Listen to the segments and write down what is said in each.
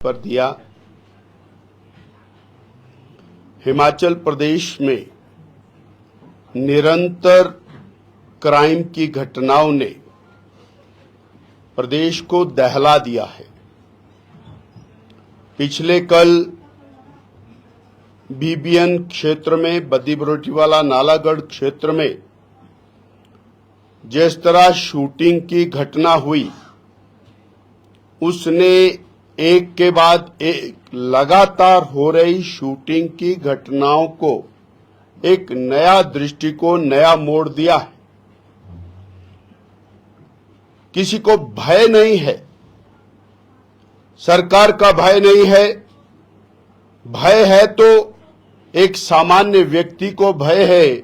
पर दिया। हिमाचल प्रदेश में निरंतर क्राइम की घटनाओं ने प्रदेश को दहला दिया है। पिछले कल बीबीएन क्षेत्र में, बद्दी बरोटीवाला नालागढ़ क्षेत्र में जिस तरह शूटिंग की घटना हुई, उसने एक के बाद एक लगातार हो रही शूटिंग की घटनाओं को एक नया दृष्टिकोण, नया मोड़ दिया है। किसी को भय नहीं है, सरकार का भय नहीं है। भय है तो एक सामान्य व्यक्ति को भय है,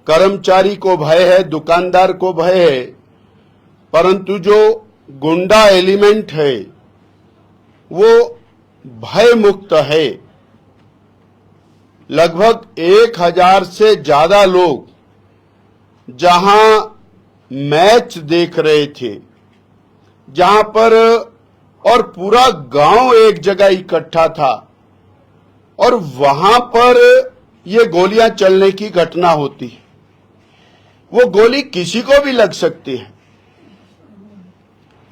कर्मचारी को भय है, दुकानदार को भय है, परंतु जो गुंडा एलिमेंट है वो भय मुक्त है। लगभग 1000 से ज्यादा लोग जहां मैच देख रहे थे, जहां पर, और पूरा गांव एक जगह इकट्ठा था और वहां पर ये गोलियां चलने की घटना होती है। वो गोली किसी को भी लग सकती है।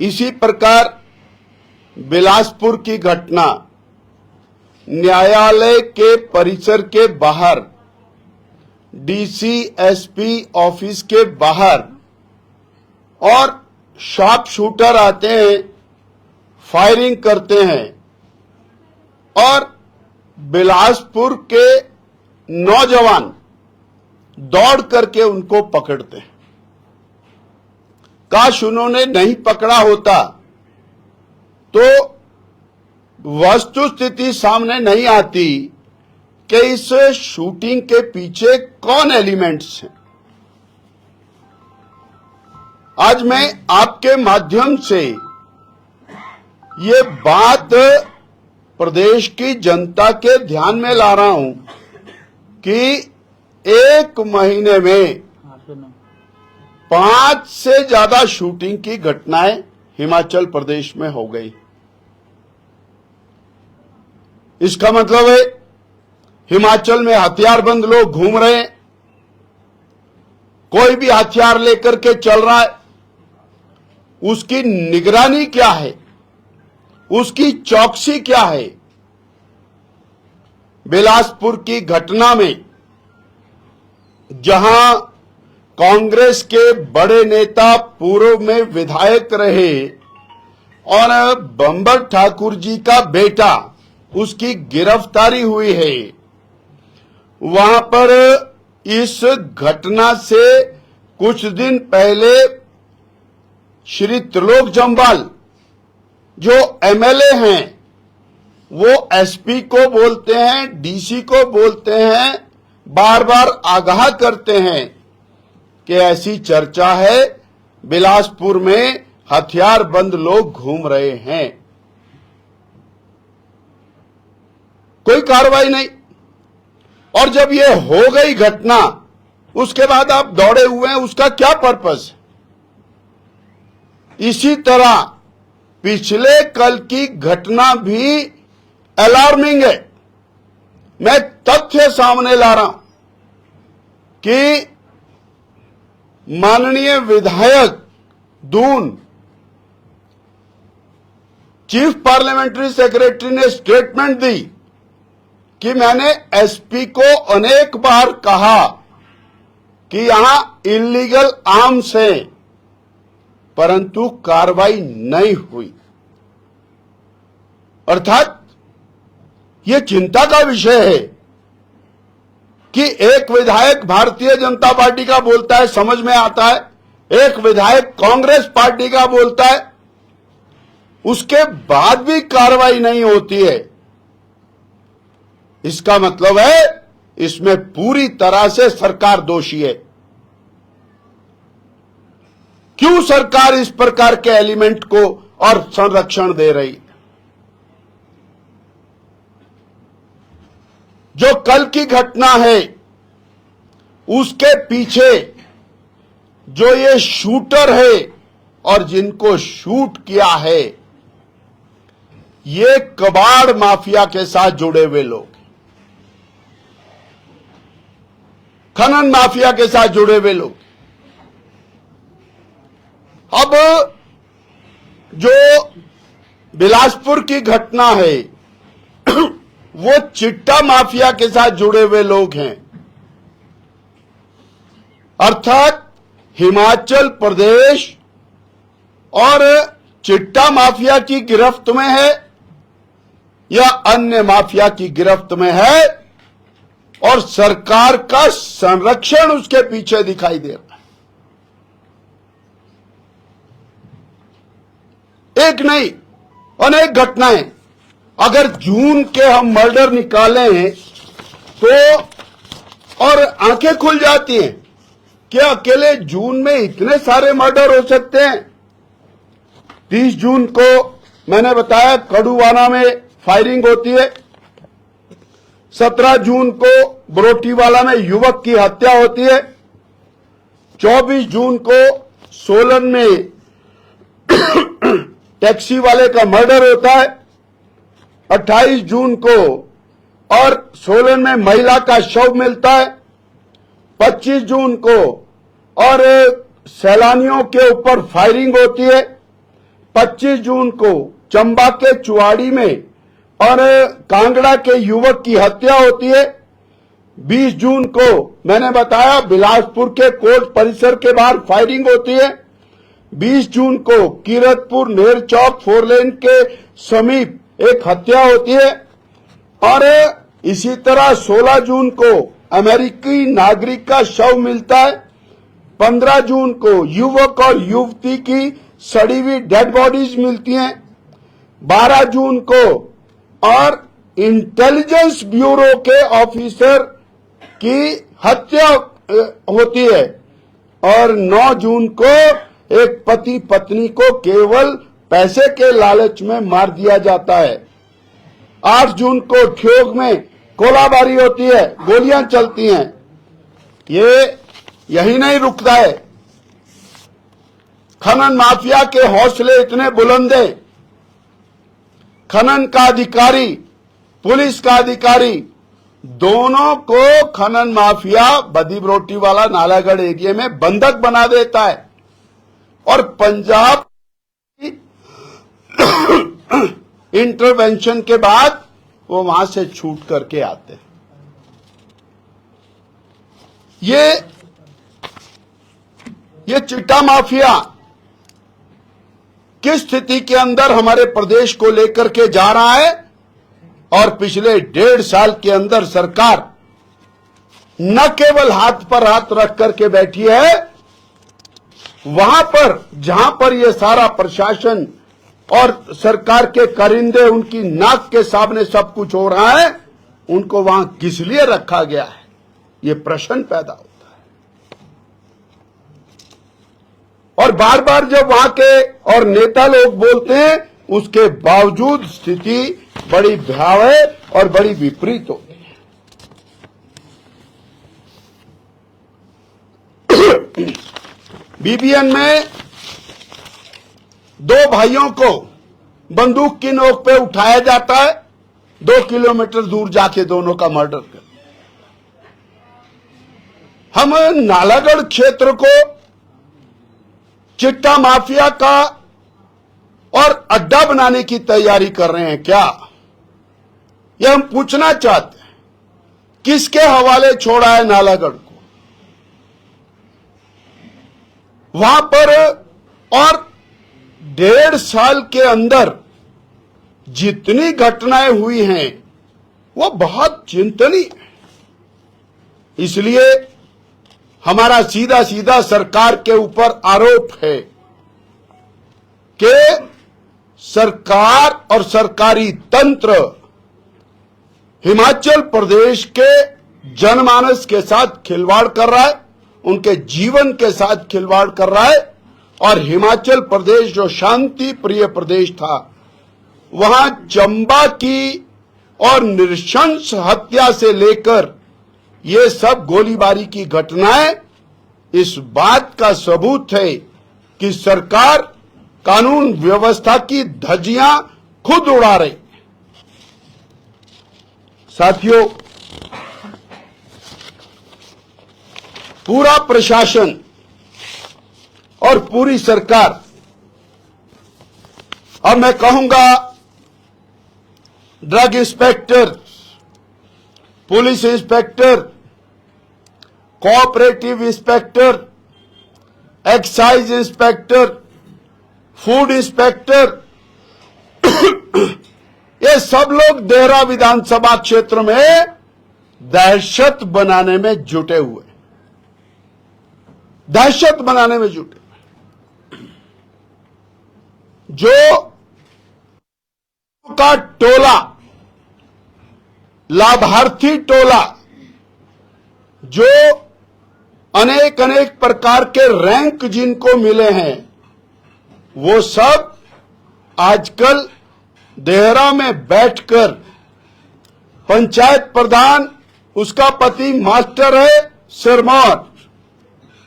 इसी प्रकार बिलासपुर की घटना, न्यायालय के परिसर के बाहर, डीसी एसपी ऑफिस के बाहर, और शार्प शूटर आते हैं, फायरिंग करते हैं और बिलासपुर के नौजवान दौड़ करके उनको पकड़ते हैं। काश उन्होंने नहीं पकड़ा होता तो वस्तुस्थिति सामने नहीं आती कि इस शूटिंग के पीछे कौन एलिमेंट्स हैं। आज मैं आपके माध्यम से ये बात प्रदेश की जनता के ध्यान में ला रहा हूं कि एक महीने में 5 से ज्यादा शूटिंग की घटनाएं हिमाचल प्रदेश में हो गई। इसका मतलब है हिमाचल में हथियारबंद लोग घूम रहे हैं, कोई भी हथियार लेकर के चल रहा है। उसकी निगरानी क्या है, उसकी चौकसी क्या है। बिलासपुर की घटना में जहां कांग्रेस के बड़े नेता, पूर्व में विधायक रहे, और बंबर ठाकुर जी का बेटा, उसकी गिरफ्तारी हुई है, वहां पर इस घटना से कुछ दिन पहले श्री त्रिलोक जम्वाल जो एमएलए हैं, वो एसपी को बोलते हैं, डीसी को बोलते हैं, बार बार आगाह करते हैं कि ऐसी चर्चा है बिलासपुर में हथियारबंद लोग घूम रहे हैं। कोई कार्रवाई नहीं। और जब ये हो गई घटना, उसके बाद आप दौड़े हुए हैं, उसका क्या पर्पस है। इसी तरह पिछले कल की घटना भी अलार्मिंग है। मैं तथ्य सामने ला रहा हूं कि माननीय विधायक दून, चीफ पार्लियामेंट्री सेक्रेटरी ने स्टेटमेंट दी कि मैंने एसपी को अनेक बार कहा कि यहां इलीगल आर्म्स हैं, परंतु कार्रवाई नहीं हुई। अर्थात यह चिंता का विषय है कि एक विधायक भारतीय जनता पार्टी का बोलता है, समझ में आता है, एक विधायक कांग्रेस पार्टी का बोलता है, उसके बाद भी कार्रवाई नहीं होती है। इसका मतलब है इसमें पूरी तरह से सरकार दोषी है। क्यों सरकार इस प्रकार के एलिमेंट को और संरक्षण दे रही? जो कल की घटना है, उसके पीछे जो ये शूटर है और जिनको शूट किया है, ये कबाड़ माफिया के साथ जुड़े हुए लोग, खनन माफिया के साथ जुड़े हुए लोग। अब जो बिलासपुर की घटना है वो चिट्टा माफिया के साथ जुड़े हुए लोग हैं, अर्थात हिमाचल प्रदेश और चिट्टा माफिया की गिरफ्त में है या अन्य माफिया की गिरफ्त में है, और सरकार का संरक्षण उसके पीछे दिखाई दे रहा है। एक नहीं, अनेक घटनाएं। अगर जून के हम मर्डर निकालें तो और आंखें खुल जाती हैं, क्या अकेले जून में इतने सारे मर्डर हो सकते हैं? 30 जून को मैंने बताया कड़ुवाना में फायरिंग होती है, 17 जून को बरोटीवाला में युवक की हत्या होती है, 24 जून को सोलन में टैक्सी वाले का मर्डर होता है, 28 जून को और सोलन में महिला का शव मिलता है, 25 जून को और सैलानियों के ऊपर फायरिंग होती है, 25 जून को चंबा के चुवाड़ी में और कांगड़ा के युवक की हत्या होती है, 20 जून को मैंने बताया बिलासपुर के कोर्ट परिसर के बाहर फायरिंग होती है, 20 जून को कीरतपुर नेर चौक 4 लेन के समीप एक हत्या होती है, और इसी तरह 16 जून को अमेरिकी नागरिक का शव मिलता है, 15 जून को युवक और युवती की सड़ी हुई डेड बॉडीज मिलती हैं, 12 जून को और इंटेलिजेंस ब्यूरो के ऑफिसर की हत्या होती है, और 9 जून को एक पति पत्नी को केवल पैसे के लालच में मार दिया जाता है, 8 जून को ठियोग में गोलाबारी होती है, गोलियां चलती हैं। ये यही नहीं रुकता है, खनन माफिया के हौसले इतने बुलंद हैं, खनन का अधिकारी, पुलिस का अधिकारी, दोनों को खनन माफिया बदी वाला नालागढ़ एरिया में बंधक बना देता है, और पंजाब इंटरवेंशन के बाद वो वहां से छूट करके आते हैं। ये चिट्टा माफिया किस स्थिति के अंदर हमारे प्रदेश को लेकर के जा रहा है, और पिछले 1.5 साल के अंदर सरकार न केवल हाथ पर हाथ रख करके बैठी है, वहां पर जहां पर यह सारा प्रशासन और सरकार के करिंदे उनकी नाक के सामने सब कुछ हो रहा है, उनको वहां किस लिए रखा गया है, ये प्रश्न पैदा होता है। और बार बार जब वहां के और नेता लोग बोलते हैं, उसके बावजूद स्थिति बड़ी भयावह और बड़ी विपरीत होती है। बीबीएन में 2 भाइयों को बंदूक की नोक पे उठाया जाता है, 2 किलोमीटर दूर जाके दोनों का मर्डर कर। हम नालागढ़ क्षेत्र को चिट्टा माफिया का और अड्डा बनाने की तैयारी कर रहे हैं क्या? यह हम पूछना चाहते हैं। किसके हवाले छोड़ा है नालागढ़ को? वहां पर और 1.5 साल के अंदर जितनी घटनाएं हुई हैं वो बहुत चिंतनीय है। इसलिए हमारा सीधा सीधा सरकार के ऊपर आरोप है कि सरकार और सरकारी तंत्र हिमाचल प्रदेश के जनमानस के साथ खिलवाड़ कर रहा है, उनके जीवन के साथ खिलवाड़ कर रहा है, और हिमाचल प्रदेश जो शांति प्रिय प्रदेश था, वहां चंबा की और नृशंस हत्या से लेकर ये सब गोलीबारी की घटनाएं इस बात का सबूत है कि सरकार कानून व्यवस्था की धज्जियां खुद उड़ा रही। साथियों, पूरा प्रशासन और पूरी सरकार, अब मैं कहूंगा drug inspector, police inspector, cooperative inspector, excise inspector, food inspector, ये सब लोग देहरा विधानसभा क्षेत्र में दहशत बनाने में जुटे हुए, दहशत बनाने में जुटे। जो का टोला, लाभार्थी टोला, जो अनेक अनेक प्रकार के रैंक जिनको मिले हैं, वो सब आजकल देहरा में बैठकर पंचायत प्रधान, उसका पति मास्टर है सिरमौर,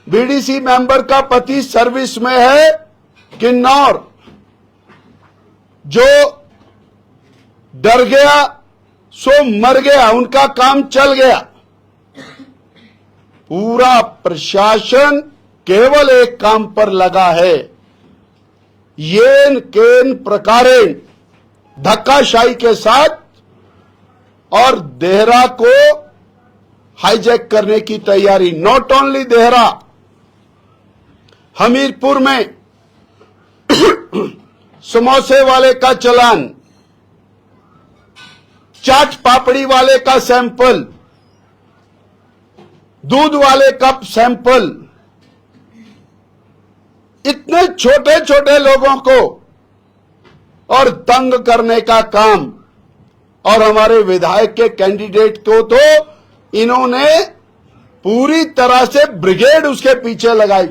बीडीसी मेंबर का पति सर्विस में है किन्नौर, जो डर गया सो मर गया, उनका काम चल गया। पूरा प्रशासन केवल एक काम पर लगा है, येन केन प्रकारेण धक्काशाही के साथ और देहरा को हाईजैक करने की तैयारी। नॉट ओनली देहरा, हमीरपुर में समोसे वाले का चालान, चाट पापड़ी वाले का सैंपल, दूध वाले का सैंपल, इतने छोटे छोटे लोगों को और तंग करने का काम। और हमारे विधायक के कैंडिडेट को तो इन्होंने पूरी तरह से ब्रिगेड उसके पीछे लगाई,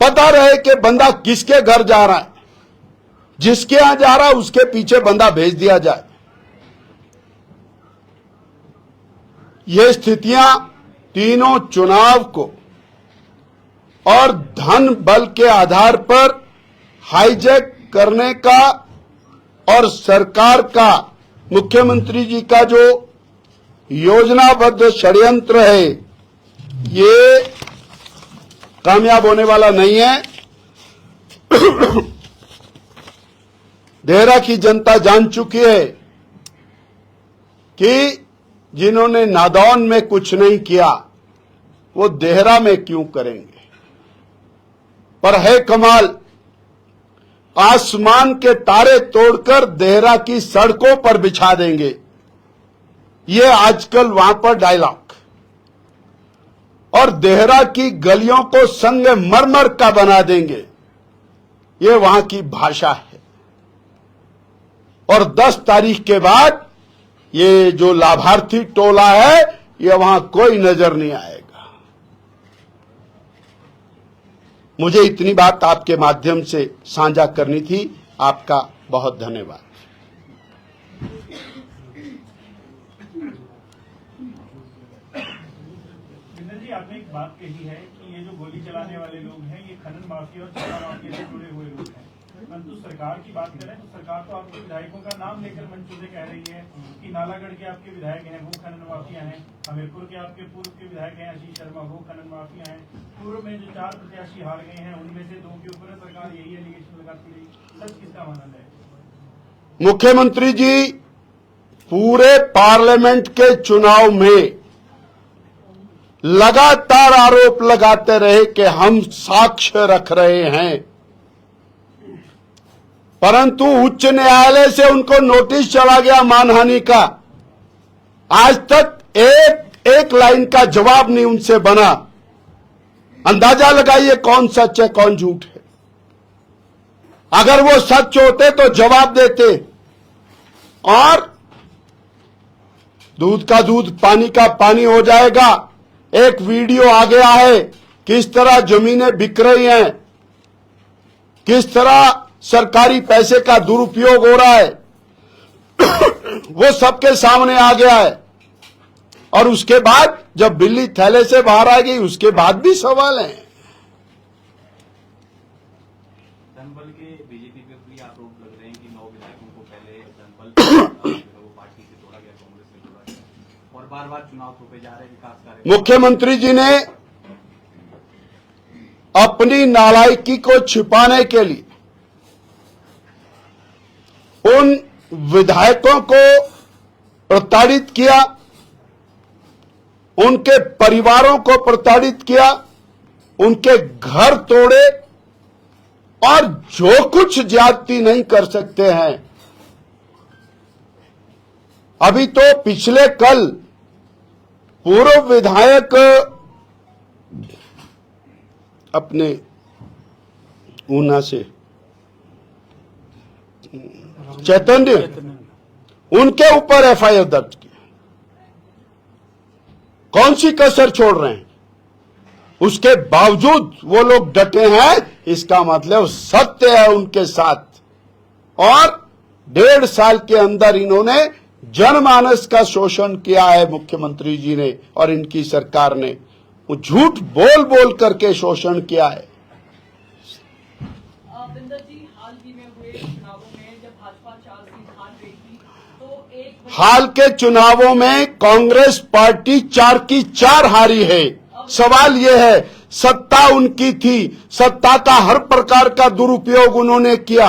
पता रहे कि बंदा किसके घर जा रहा है, जिसके यहां जा रहा है उसके पीछे बंदा भेज दिया जाए। ये स्थितियां तीनों चुनाव को और धन बल के आधार पर हाईजैक करने का और सरकार का, मुख्यमंत्री जी का जो योजनाबद्ध षड्यंत्र है, ये कामयाब होने वाला नहीं है। देहरा की जनता जान चुकी है कि जिन्होंने नादौन में कुछ नहीं किया वो देहरा में क्यों करेंगे। पर है कमाल, आसमान के तारे तोड़कर देहरा की सड़कों पर बिछा देंगे, ये आजकल वहां पर डायलॉग। और देहरा की गलियों को संगमरमर का बना देंगे, ये वहां की भाषा है। और 10 तारीख के बाद ये जो लाभार्थी टोला है, ये वहां कोई नजर नहीं आएगा। मुझे इतनी बात आपके माध्यम से साझा करनी थी। आपका बहुत धन्यवाद। जी, आपने एक बात कही है कि ये जो गोली चलाने वाले लोग हैं, ये खनन माफिया और चारा माफिया से जुड़े हुए लोग हैं। परंतु सरकार की बात करें तो सरकार तो आपके विधायकों का नाम लेकर मंचों से कह रही है कि नालागढ़ के आपके विधायक हैं वो खनन माफिया हैं, हमीरपुर के आपके पूर्व के विधायक हैं आशीष शर्मा वो खनन माफिया हैं, पूर्व में जो 4 प्रत्याशी हार गए हैं उनमें से 2 के ऊपर सरकार यही एलिगेशन लगाती रही। सच किसका मानना है? मुख्यमंत्री जी पूरे पार्लियामेंट के चुनाव में लगातार आरोप लगाते रहे कि हम साक्ष्य रख रहे हैं, परंतु उच्च न्यायालय से उनको नोटिस चला गया मानहानि का। आज तक एक लाइन का जवाब नहीं उनसे बना। अंदाजा लगाइए कौन सच है कौन झूठ है। अगर वो सच होते तो जवाब देते, और दूध का दूध पानी का पानी हो जाएगा। एक वीडियो आ गया है किस तरह जमीनें बिक रही हैं, किस तरह सरकारी पैसे का दुरुपयोग हो रहा है, वो सबके सामने आ गया है। और उसके बाद जब बिल्ली थैले से बाहर आ गई उसके बाद भी सवाल हैं। धनबल के बीजेपी पे भी आरोप लग रहे हैं कि 9 वो पार्टी से जोड़ा गया, कांग्रेस से जोड़ा गया और बार बार चुनाव थोपे जा रहे विकास कार्य। मुख्यमंत्री जी ने अपनी नालायकी को छिपाने के लिए उन विधायकों को प्रताड़ित किया, उनके परिवारों को प्रताड़ित किया, उनके घर तोड़े और जो कुछ ज्यादती नहीं कर सकते हैं। अभी तो पिछले कल पूर्व विधायक अपने ऊना से चैतन्य, उनके ऊपर एफआईआर दर्ज किया। कौन सी कसर छोड़ रहे हैं? उसके बावजूद वो लोग डटे हैं, इसका मतलब सत्य है उनके साथ। और 1.5 साल के अंदर इन्होंने जनमानस का शोषण किया है मुख्यमंत्री जी ने और इनकी सरकार ने। वो झूठ बोल बोल करके शोषण किया है। बिंदर जी, हाल ही में हुए चुनावों में जब भाजपा 4 सीट हार गई थी तो एक हाल के चुनावों में कांग्रेस पार्टी 4 की 4 हारी है। सवाल यह है, सत्ता उनकी थी, सत्ता का हर प्रकार का दुरुपयोग उन्होंने किया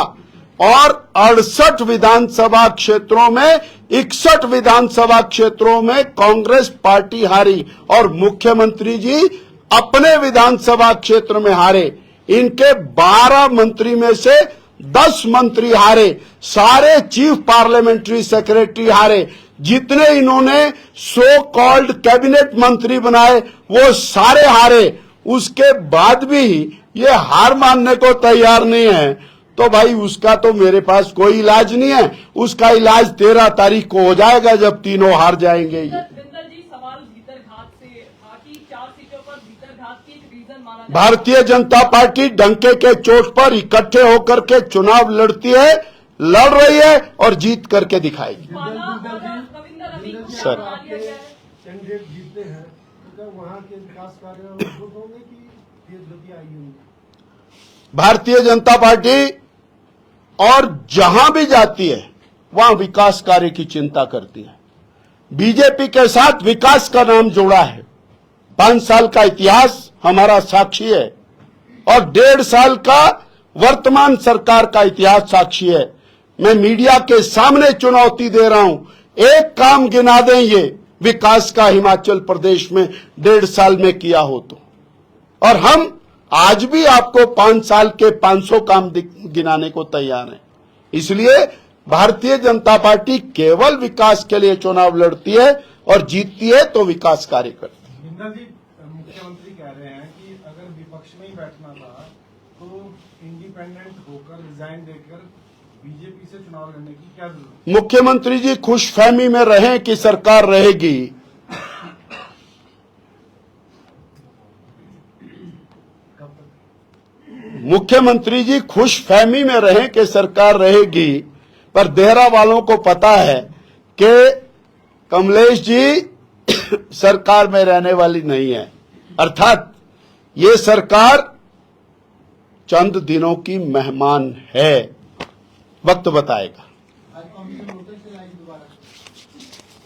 और 68 विधानसभा क्षेत्रों में 61 विधानसभा क्षेत्रों में कांग्रेस पार्टी हारी और मुख्यमंत्री जी अपने विधानसभा क्षेत्र में हारे। इनके 12 मंत्री में से 10 मंत्री हारे, सारे चीफ पार्लियामेंट्री सेक्रेटरी हारे। जितने इन्होंने सो कॉल्ड कैबिनेट मंत्री बनाए वो सारे हारे। उसके बाद भी ये हार मानने को तैयार नहीं है, तो भाई उसका तो मेरे पास कोई इलाज नहीं है। उसका इलाज 13 तारीख को हो जाएगा जब तीनों हार जाएंगे। बिंदर जी, सवाल भीतरघात से था कि 4 सीटों पर भीतरघात की एक रीजन माना जाता है। भारतीय जनता पार्टी डंके के चोट पर इकट्ठे होकर के चुनाव लड़ती है, लड़ रही है और जीत करके दिखाएगी। सर, कैंडिडेट जीतते हैं तो क्या वहाँ के विकास कार्य मजबूत होंगे कि तेज गति आएगी उनकी? भारतीय जनता पार्टी और जहां भी जाती है वहां विकास कार्य की चिंता करती है। बीजेपी के साथ विकास का नाम जोड़ा है। 5 साल का इतिहास हमारा साक्षी है और 1.5 साल का वर्तमान सरकार का इतिहास साक्षी है। मैं मीडिया के सामने चुनौती दे रहा हूं, एक काम गिना दें ये विकास का हिमाचल प्रदेश में 1.5 साल में किया हो तो। और हम आज भी आपको 5 साल के 500 काम गिनाने को तैयार हैं। इसलिए भारतीय जनता पार्टी केवल विकास के लिए चुनाव लड़ती है और जीतती है तो विकास कार्य करती है। बिंदर जी, मुख्यमंत्री कह रहे हैं कि अगर विपक्ष में ही बैठना था तो इंडिपेंडेंट होकर रिजाइन देकर बीजेपी से चुनाव लड़ने की क्या जरूरत? मुख्यमंत्री जी खुशफहमी में रहें कि सरकार रहेगी। मुख्यमंत्री जी खुशफहमी में रहें कि सरकार रहेगी, पर देहरा वालों को पता है कि कमलेश जी सरकार में रहने वाली नहीं है। अर्थात ये सरकार चंद दिनों की मेहमान है, वक्त बताएगा।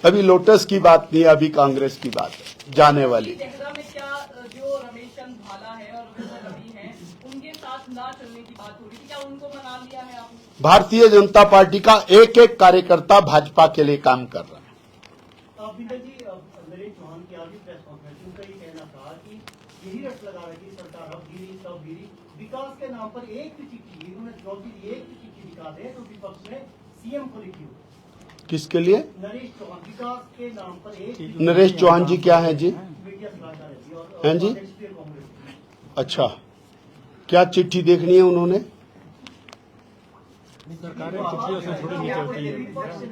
अभी लोटस की बात नहीं है, अभी कांग्रेस की बात है जाने वाली। देहरा में क्या जो रमेश चंद भाला है और रविंद्र रवि हैं, उनके साथ ना चलने की बात हो रही थी, क्या उनको मना लिया है आपने? भारतीय जनता पार्टी का एक एक कार्यकर्ता भाजपा के लिए काम कर रहा है। बिंदर जी, नरेश चौहान की आज भी प्रेस कॉन्फ्रेंस में उनका ये कहना था कि यही रट लगा रही थी सरकार, अब गिरी सब गिरी, विकास के नाम पर एक भी चिट्ठी उन्होंने चौधरी एक भी चिट्ठी दिखा दे तो विपक्ष ने सीएम को लिखी हो। किसके लिए? नरेश चौहान विकास के नाम पर एक नरेश चौहान जी क्या है जी? मीडिया सलाहकार है और हैं जी? कांग्रेस। अच्छा, क्या चिट्ठी देखनी है उन्होंने? सरकारें चिट्ठियों से थोड़ी नहीं चलती है।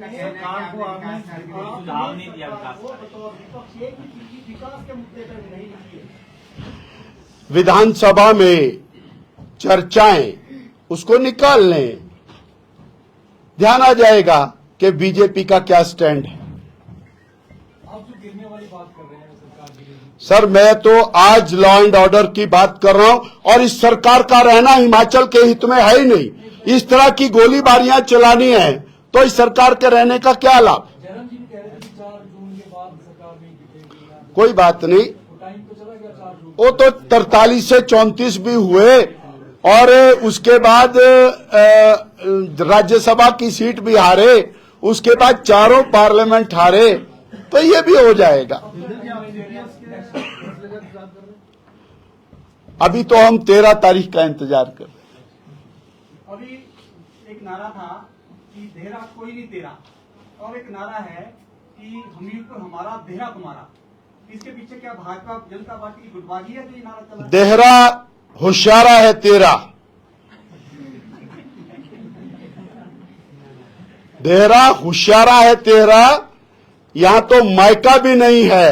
सरकार को आपने सुझाव नहीं दिया विकास वो बताओ, विपक्ष एक भी चिट्ठी विकास के मुद्दे पर नहीं लिखी है। विधानसभा में चर्चाएं उसको निकाल लें, ध्यान आ जाएगा कि बीजेपी का क्या स्टैंड है। आप जो गिरने वाली बात कर रहे हैं सरकार गिरेगी, सर मैं तो आज लॉ एंड ऑर्डर की बात कर रहा हूं और इस सरकार का रहना हिमाचल के हित में है ही नहीं। इस तरह की गोलीबारियां चलानी है तो इस सरकार के रहने का क्या लाभ? जयराम जी कह रहे थे कि 4 जून के बाद सरकार नहीं टिकेगी, कोई बात नहीं, टाइम तो चला गया 4 जून। वो तो 43 से 34 भी हुए और उसके बाद राज्यसभा की सीट भी हारे, उसके बाद चारों पार्लियामेंट हारे, तो ये भी हो जाएगा। अभी तो हम 13 तारीख का इंतजार कर रहे हैं। अभी एक नारा था कि देहरा कोई नहीं तेरा, और एक नारा है कि हमीरपुर हमारा देहरा तुम्हारा। इसके पीछे क्या भाजपा जनता पार्टी की गुटबाजी है जो ये नारा चला? देहरा होशियारा है तेरा, देहरा होशियारा है तेरा। यहां तो मायका भी नहीं है,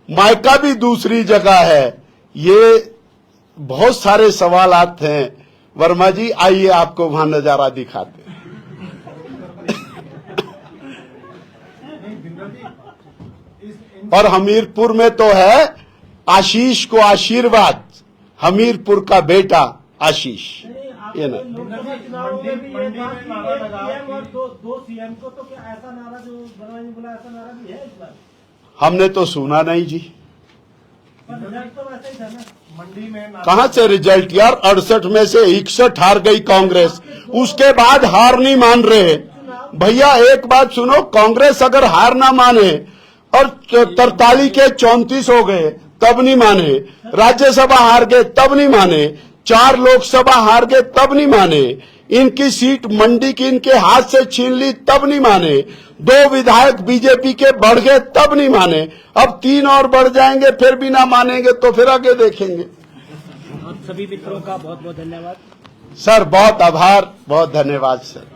मायका भी दूसरी जगह है। ये बहुत सारे सवाल आते हैं। वर्मा जी आइए आपको वहां नजारा दिखाते हैं। और हमीरपुर में तो है आशीष को आशीर्वाद, हमीरपुर का बेटा आशीष। ये ना लोकसभा चुनाव में भी ये था कि एक पीएम और दो सीएम को, तो क्या ऐसा नारा जो वर्मा जी बोला ऐसा नारा भी है इस बार? हमने तो सुना नहीं जी। पर रिजल्ट तो वैसा ही था ना। मंडी में कहां से रिजल्ट यार? 68 में से 61 हार गई कांग्रेस, उसके बाद हार नहीं मान रहे। भैया एक बात सुनो, कांग्रेस अगर हार ना माने और 43 के 34 हो गए तब नहीं माने, राज्यसभा हार गए तब नहीं माने, 4 लोकसभा हार गए तब नहीं माने, इनकी सीट मंडी की इनके हाथ से छीन ली तब नहीं माने, 2 विधायक बीजेपी के बढ़ गए तब नहीं माने, अब 3 और बढ़ जाएंगे फिर भी ना मानेंगे, तो फिर आगे देखेंगे। आप सभी मित्रों का बहुत बहुत धन्यवाद सर बहुत आभार, बहुत धन्यवाद सर।